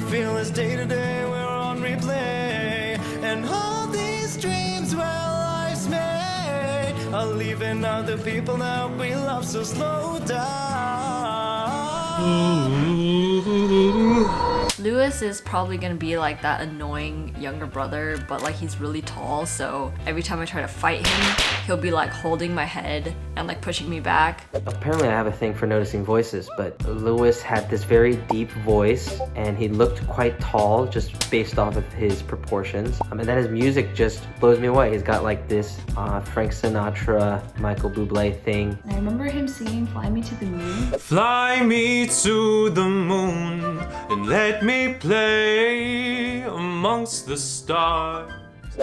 feel as day to day we're on replay. And all these dreams where life's made are leaving other people that we love, so slow down. Lewis is probably gonna be like that annoying younger brother, but like he's really tall, so every time I try to fight him, he'll be like holding my head and like pushing me back. Apparently I have a thing for noticing voices, but Lewis had this very deep voice and he looked quite tall just based off of his proportions. And then his music just blows me away. He's got like this Frank Sinatra, Michael Bublé thing. And I remember him singing Fly Me to the Moon. Fly me to the moon and let me play amongst the stars.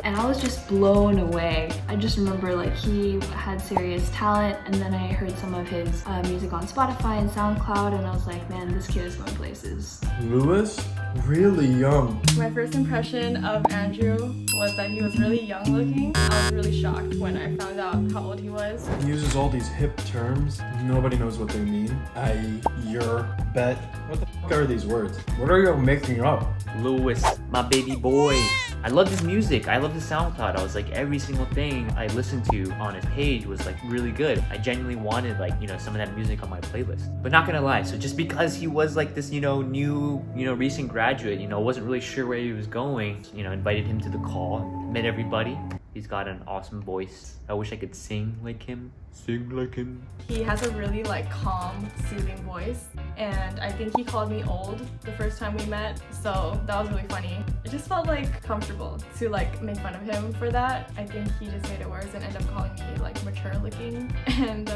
And I was just blown away. I just remember like he had serious talent, and then I heard some of his music on Spotify and SoundCloud, and I was like, man, this kid is going places. Lewis? Really young. My first impression of Andrew was that he was really young looking. I was really shocked when I found out how old he was. He uses all these hip terms. Nobody knows what they mean. I, your, bet. What the fuck are these words? What are you making up? Lewis, my baby boy. I love his music. I love his SoundCloud. I was like, every single thing I listened to on his page was like really good. I genuinely wanted like, you know, some of that music on my playlist. But not gonna lie, so just because he was like this, new, recent graduate, wasn't really sure where he was going, invited him to the call, met everybody. He's got an awesome voice. I wish I could sing like him. Sing like him. He has a really like calm, soothing voice, and I think he called me old the first time we met, so that was really funny. It just felt like comfortable to like make fun of him for that. I think he just made it worse and ended up calling me like mature looking, and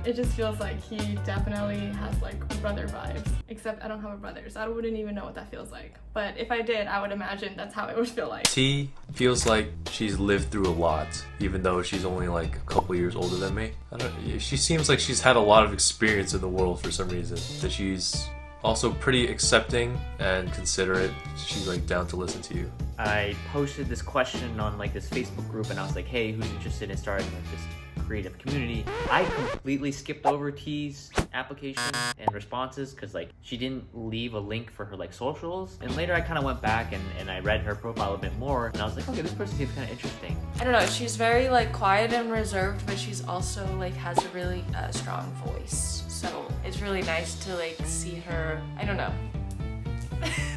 it just feels like he definitely has like brother vibes, except I don't have a brother, so I wouldn't even know what that feels like. But if I did, I would imagine that's how it would feel like. T feels like she's lived through a lot, even though she's only like a couple years older than me. She seems like she's had a lot of experience in the world for some reason. That she's also pretty accepting and considerate. She's like down to listen to you. I posted this question on like this Facebook group and I was like, hey, who's interested in starting like this creative community? I completely skipped over T's application and responses because like she didn't leave a link for her like socials, and later I kind of went back and I read her profile a bit more and I was like, okay, this person seems kind of interesting. I don't know, she's very like quiet and reserved, but she's also like has a really strong voice, so it's really nice to like see her. I don't know.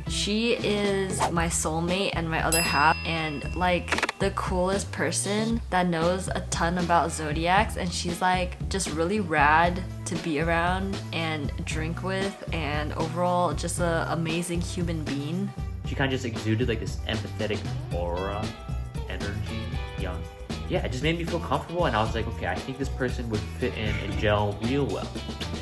She is my soulmate and my other half, and like the coolest person that knows a ton about zodiacs, and she's like just really rad to be around and drink with, and overall just an amazing human being. She kind of just exuded like this empathetic aura, energy, young. Yeah, it just made me feel comfortable, and I was like, okay, I think this person would fit in and gel real well.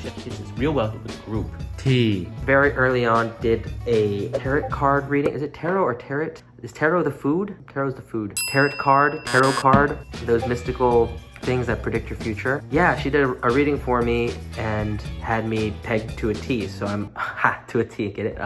She kisses real well with the group. T. Very early on did a tarot card reading. Is it tarot or tarot? Is tarot the food? Tarot's the food. Tarot card, those mystical things that predict your future. Yeah, she did a reading for me and had me pegged to a T, so I'm, to a T, get it?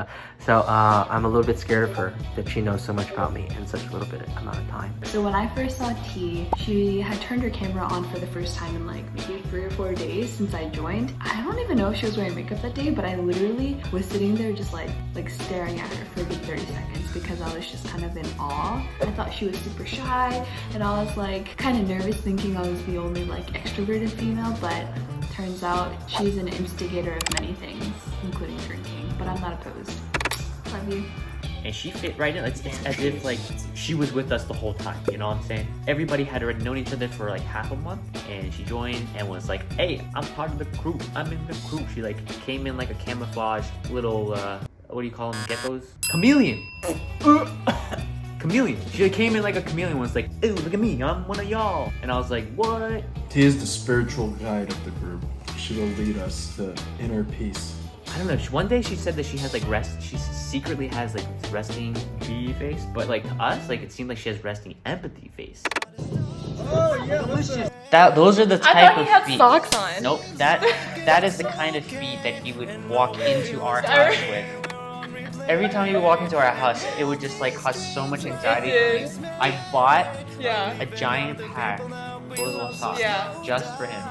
I'm a little bit scared of her, that she knows so much about me in such a little bit amount of time. So when I first saw T, she had turned her camera on for the first time in like maybe 3 or 4 days since I joined. I don't even know if she was wearing makeup that day, but I literally was sitting there just like staring at her for a good 30 seconds because I was just kind of in awe. I thought she was super shy, and I was like kind of nervous thinking I was the only like extroverted female, but turns out she's an instigator of many things, including drinking, but I'm not opposed. Love you. And she fit right in. It's as if like she was with us the whole time, you know what I'm saying? Everybody had already known each other for like half a month, and she joined and was like, hey, I'm part of the crew. I'm in the crew. She like came in like a camouflage little, what do you call them, geckos? Chameleon! Chameleon. She came in like a chameleon and was like, ew, look at me, I'm one of y'all. And I was like, what? T is the spiritual guide of the group. She will lead us to inner peace. I don't know, one day she said that she has like she secretly has like this resting bee face, but like to us, like it seemed like she has resting empathy face. Oh yeah, listen. Those are the type of feet. I thought he had socks on. Nope, that is the kind of feet that he would walk into our house with. Every time he would walk into our house, it would just like cause so much anxiety for me. I bought a giant pack of those little socks just for him.